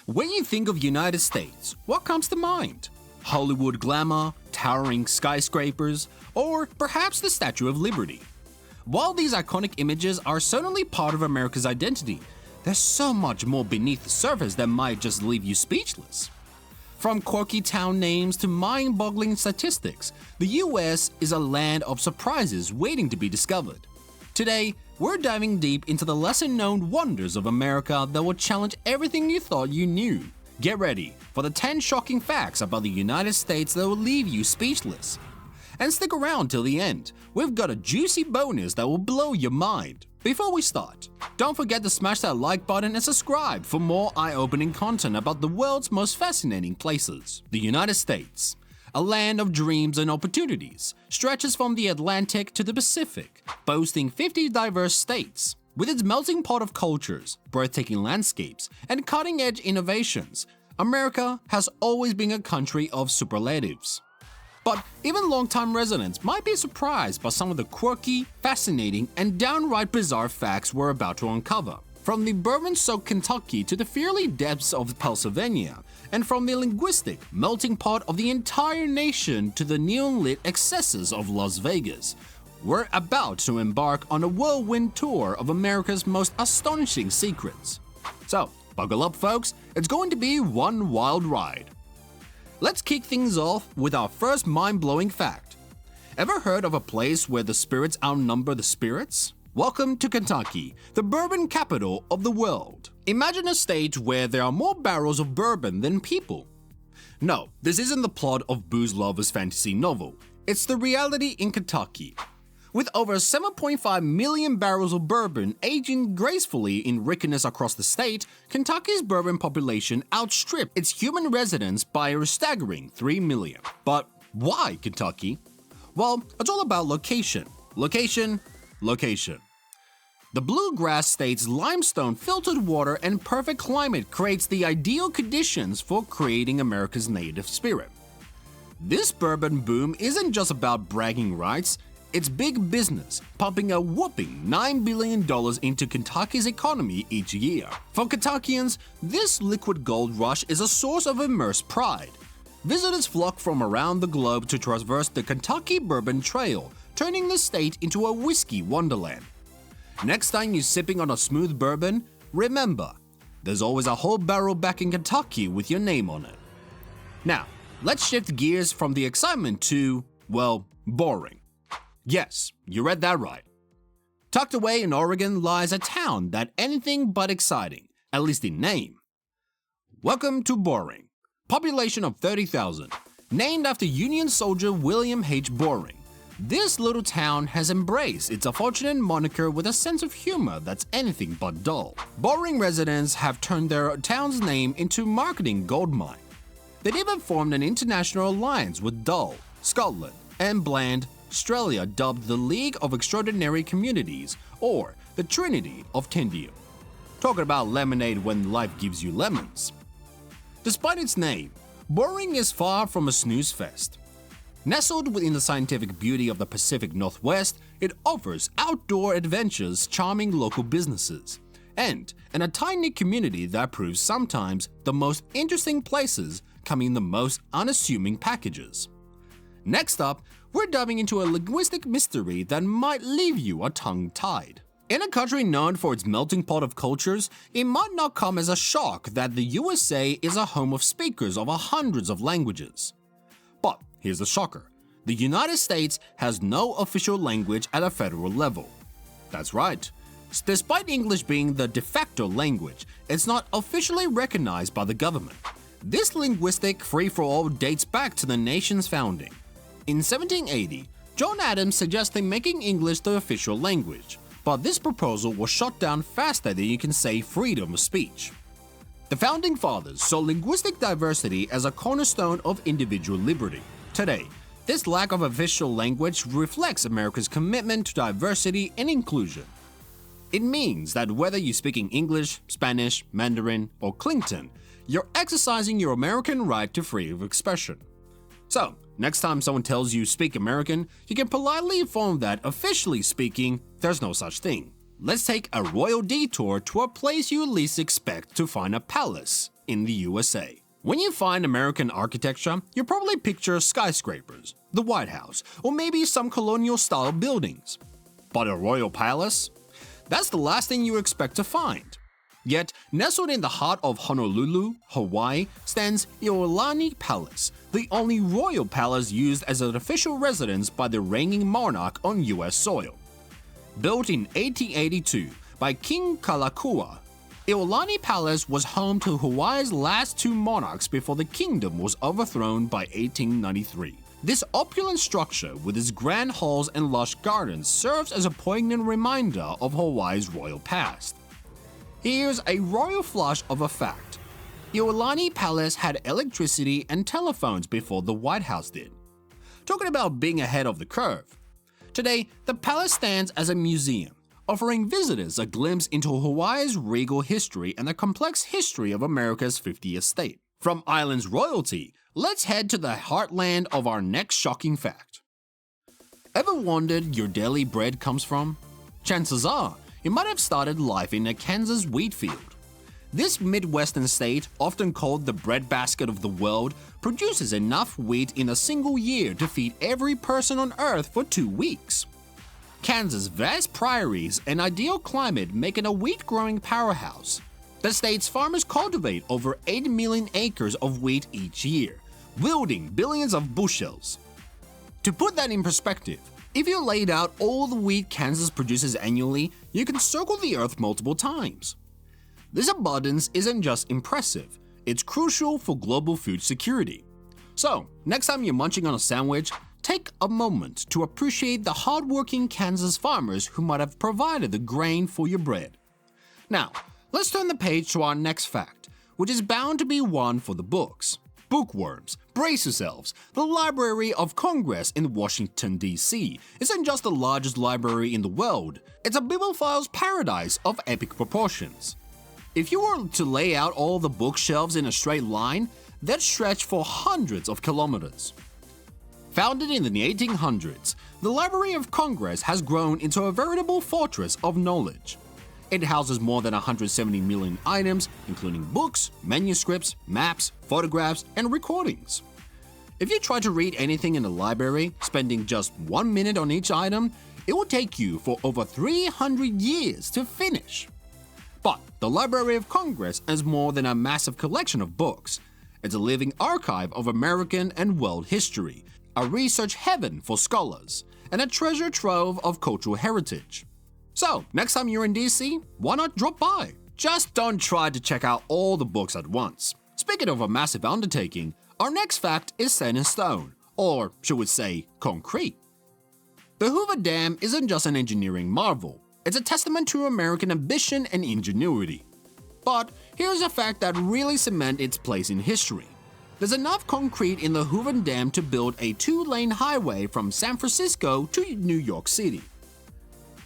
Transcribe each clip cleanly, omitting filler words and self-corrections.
When you think of United States, what comes to mind? Hollywood glamour, towering skyscrapers, or perhaps the Statue of Liberty? While these iconic images are certainly part of America's identity, there's so much more beneath the surface that might just leave you speechless. From quirky town names to mind-boggling statistics, the US is a land of surprises waiting to be discovered. Today, we're diving deep into the lesser-known wonders of America that will challenge everything you thought you knew. Get ready for the 10 shocking facts about the United States that will leave you speechless. And stick around till the end, we've got a juicy bonus that will blow your mind. Before we start, don't forget to smash that like button and subscribe for more eye-opening content about the world's most fascinating places. The United States, a land of dreams and opportunities, stretches from the Atlantic to the Pacific, boasting 50 diverse states. With its melting pot of cultures, breathtaking landscapes, and cutting-edge innovations, America has always been a country of superlatives. But even long-time residents might be surprised by some of the quirky, fascinating, and downright bizarre facts we're about to uncover. From the bourbon-soaked Kentucky to the fiery depths of Pennsylvania, and from the linguistic melting pot of the entire nation to the neon-lit excesses of Las Vegas, we're about to embark on a whirlwind tour of America's most astonishing secrets. So, buckle up folks, it's going to be one wild ride. Let's kick things off with our first mind-blowing fact. Ever heard of a place where the spirits outnumber the spirits? Welcome to Kentucky, the bourbon capital of the world. Imagine a state where there are more barrels of bourbon than people. No, this isn't the plot of booze lovers' fantasy novel. It's the reality in Kentucky. With over 7.5 million barrels of bourbon aging gracefully in rickiness across the state, Kentucky's bourbon population outstripped its human residents by a staggering 3 million. But why Kentucky? Well, it's all about location. Location, location. The bluegrass state's limestone, filtered water, and perfect climate creates the ideal conditions for creating America's native spirit. This bourbon boom isn't just about bragging rights. It's big business, pumping a whopping $9 billion into Kentucky's economy each year. For Kentuckians, this liquid gold rush is a source of immense pride. Visitors flock from around the globe to traverse the Kentucky Bourbon Trail, turning the state into a whiskey wonderland. Next time you're sipping on a smooth bourbon, remember, there's always a whole barrel back in Kentucky with your name on it. Now, let's shift gears from the excitement to, well, boring. Yes, you read that right. Tucked away in Oregon lies a town that's anything but exciting, at least in name. Welcome to Boring. Population of 30,000. Named after Union soldier William H. Boring. This little town has embraced its unfortunate moniker with a sense of humor that's anything but dull. Boring residents have turned their town's name into marketing goldmine. They've even formed an international alliance with Dull, Scotland, and Bland, Australia, dubbed the League of Extraordinary Communities, or the Trinity of Tindia. Talking about lemonade when life gives you lemons. Despite its name, Boring is far from a snooze fest. Nestled within the scientific beauty of the Pacific Northwest, it offers outdoor adventures, charming local businesses, and a tight-knit community that proves sometimes the most interesting places come in the most unassuming packages. Next up, we're diving into a linguistic mystery that might leave you tongue-tied. In a country known for its melting pot of cultures, it might not come as a shock that the USA is a home of speakers of hundreds of languages. But here's the shocker. The United States has no official language at a federal level. That's right. Despite English being the de facto language, it's not officially recognized by the government. This linguistic free-for-all dates back to the nation's founding. In 1780, John Adams suggested making English the official language, but this proposal was shot down faster than you can say freedom of speech. The Founding Fathers saw linguistic diversity as a cornerstone of individual liberty. Today, this lack of official language reflects America's commitment to diversity and inclusion. It means that whether you're speaking English, Spanish, Mandarin, or Clinton, you're exercising your American right to freedom of expression. So, next time someone tells you speak American, you can politely inform that, officially speaking, there's no such thing. Let's take a royal detour to a place you least expect to find a palace, in the USA. When you find American architecture, you probably picture skyscrapers, the White House, or maybe some colonial-style buildings. But a royal palace? That's the last thing you expect to find. Yet, nestled in the heart of Honolulu, Hawaii, stands Iolani Palace, the only royal palace used as an official residence by the reigning monarch on US soil. Built in 1882 by King Kalakua, Iolani Palace was home to Hawaii's last two monarchs before the kingdom was overthrown by 1893. This opulent structure with its grand halls and lush gardens serves as a poignant reminder of Hawaii's royal past. Here's a royal flush of a fact. Iolani Palace had electricity and telephones before the White House did. Talking about being ahead of the curve. Today, the palace stands as a museum, offering visitors a glimpse into Hawaii's regal history and the complex history of America's 50th state. From island's royalty, let's head to the heartland of our next shocking fact. Ever wondered your daily bread comes from? Chances are, you might have started life in a Kansas wheat field. This Midwestern state, often called the breadbasket of the world, produces enough wheat in a single year to feed every person on Earth for 2 weeks. Kansas' vast prairies and ideal climate make it a wheat-growing powerhouse. The state's farmers cultivate over 8 million acres of wheat each year, wielding billions of bushels. To put that in perspective, if you laid out all the wheat Kansas produces annually, you can circle the Earth multiple times. This abundance isn't just impressive, it's crucial for global food security. So, next time you're munching on a sandwich, take a moment to appreciate the hardworking Kansas farmers who might have provided the grain for your bread. Now, let's turn the page to our next fact, which is bound to be one for the books. Bookworms, brace yourselves. The Library of Congress in Washington, D.C. isn't just the largest library in the world, it's a bibliophile's paradise of epic proportions. If you were to lay out all the bookshelves in a straight line, they'd stretch for hundreds of kilometers. Founded in the 1800s, the Library of Congress has grown into a veritable fortress of knowledge. It houses more than 170 million items, including books, manuscripts, maps, photographs, and recordings. If you try to read anything in the library, spending just 1 minute on each item, it will take you for over 300 years to finish. But the Library of Congress is more than a massive collection of books. It's a living archive of American and world history, a research heaven for scholars, and a treasure trove of cultural heritage. So, next time you're in DC, why not drop by? Just don't try to check out all the books at once. Speaking of a massive undertaking, our next fact is set in stone, or should we say, concrete. The Hoover Dam isn't just an engineering marvel, it's a testament to American ambition and ingenuity. But here's a fact that really cements its place in history. There's enough concrete in the Hoover Dam to build a 2-lane highway from San Francisco to New York City.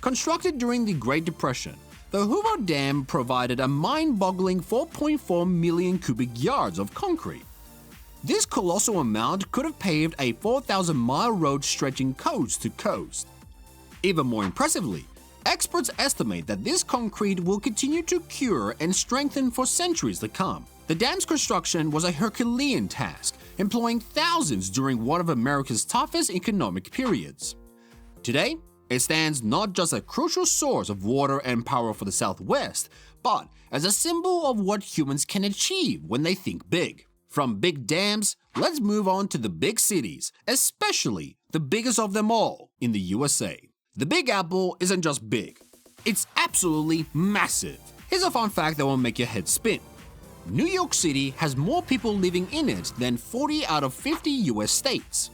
Constructed during the Great Depression, the Hoover Dam provided a mind-boggling 4.4 million cubic yards of concrete. This colossal amount could have paved a 4,000-mile road stretching coast to coast. Even more impressively, experts estimate that this concrete will continue to cure and strengthen for centuries to come. The dam's construction was a Herculean task, employing thousands during one of America's toughest economic periods. Today, it stands not just as a crucial source of water and power for the Southwest, but as a symbol of what humans can achieve when they think big. From big dams, let's move on to the big cities, especially the biggest of them all in the USA. The Big Apple isn't just big, it's absolutely massive. Here's a fun fact that will make your head spin. New York City has more people living in it than 40 out of 50 US states.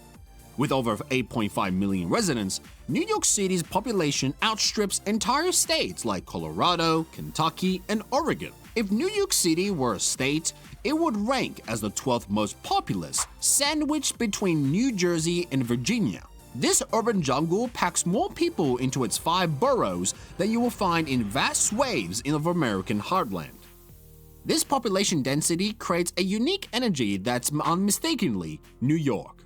With over 8.5 million residents, New York City's population outstrips entire states like Colorado, Kentucky, and Oregon. If New York City were a state, it would rank as the 12th most populous, sandwiched between New Jersey and Virginia. This urban jungle packs more people into its 5 boroughs than you will find in vast swathes of American heartland. This population density creates a unique energy that's unmistakably New York.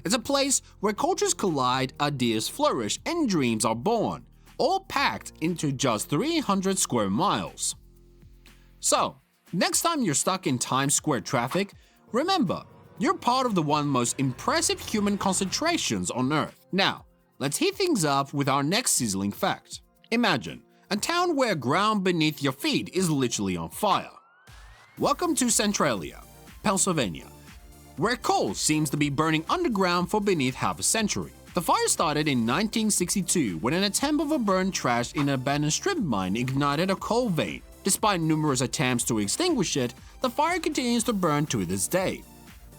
It's a place where cultures collide, ideas flourish, and dreams are born, all packed into just 300 square miles. So, Next time you're stuck in Times Square traffic, remember, you're part of the one most impressive human concentrations on Earth. Now, let's heat things up with our next sizzling fact. Imagine a town where ground beneath your feet is literally on fire. Welcome to Centralia, Pennsylvania, where coal seems to be burning underground for beneath half a century. The fire started in 1962 when an attempt of a burn trash in an abandoned strip mine ignited a coal vein. Despite numerous attempts to extinguish it, the fire continues to burn to this day.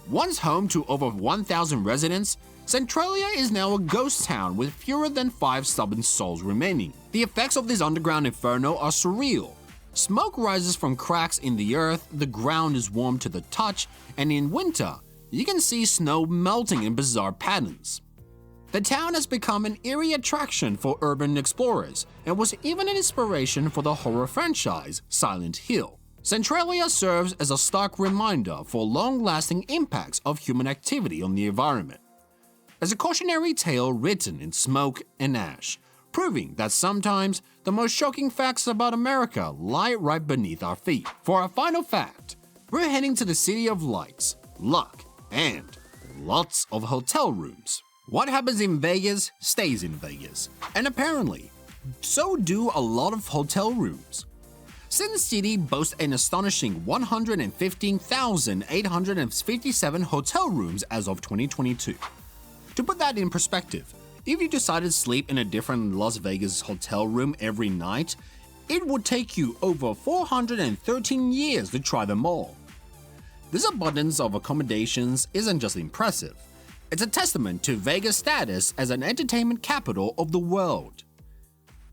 Once home to over 1,000 residents, Centralia is now a ghost town with fewer than 5 stubborn souls remaining. The effects of this underground inferno are surreal. Smoke rises from cracks in the earth, the ground is warm to the touch, and in winter, you can see snow melting in bizarre patterns. The town has become an eerie attraction for urban explorers and was even an inspiration for the horror franchise Silent Hill. Centralia serves as a stark reminder for long-lasting impacts of human activity on the environment. As a cautionary tale written in smoke and ash, proving that sometimes the most shocking facts about America lie right beneath our feet. For our final fact, we're heading to the city of lights, luck, and lots of hotel rooms. What happens in Vegas stays in Vegas, and apparently, so do a lot of hotel rooms. Sin City boasts an astonishing 115,857 hotel rooms as of 2022. To put that in perspective, if you decided to sleep in a different Las Vegas hotel room every night, it would take you over 413 years to try them all. This abundance of accommodations isn't just impressive. It's a testament to Vegas' status as an entertainment capital of the world.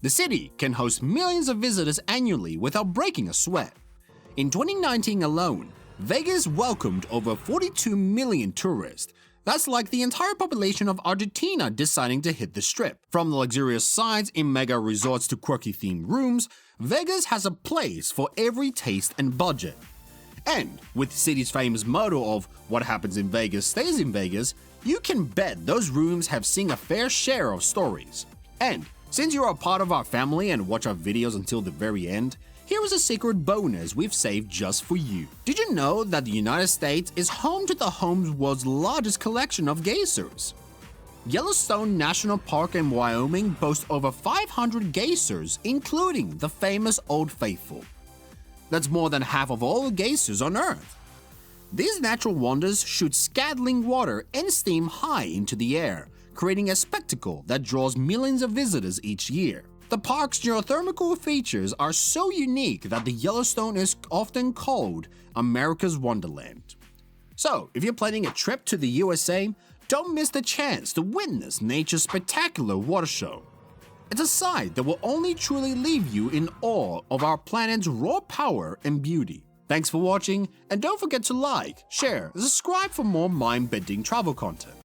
The city can host millions of visitors annually without breaking a sweat. In 2019 alone, Vegas welcomed over 42 million tourists. That's like the entire population of Argentina deciding to hit the strip. From the luxurious sides in mega resorts to quirky themed rooms, Vegas has a place for every taste and budget. And with the city's famous motto of "What happens in Vegas stays in Vegas," you can bet those rooms have seen a fair share of stories. And since you are a part of our family and watch our videos until the very end, here is a secret bonus we've saved just for you. Did you know that the United States is home to the world's largest collection of geysers? Yellowstone National Park in Wyoming boasts over 500 geysers, including the famous Old Faithful. That's more than half of all the geysers on Earth. These natural wonders shoot scattling water and steam high into the air, creating a spectacle that draws millions of visitors each year. The park's geothermal features are so unique that the Yellowstone is often called America's Wonderland. So, if you're planning a trip to the USA, don't miss the chance to witness nature's spectacular water show. It's a sight that will only truly leave you in awe of our planet's raw power and beauty. Thanks for watching, and don't forget to like, share, and subscribe for more mind-bending travel content.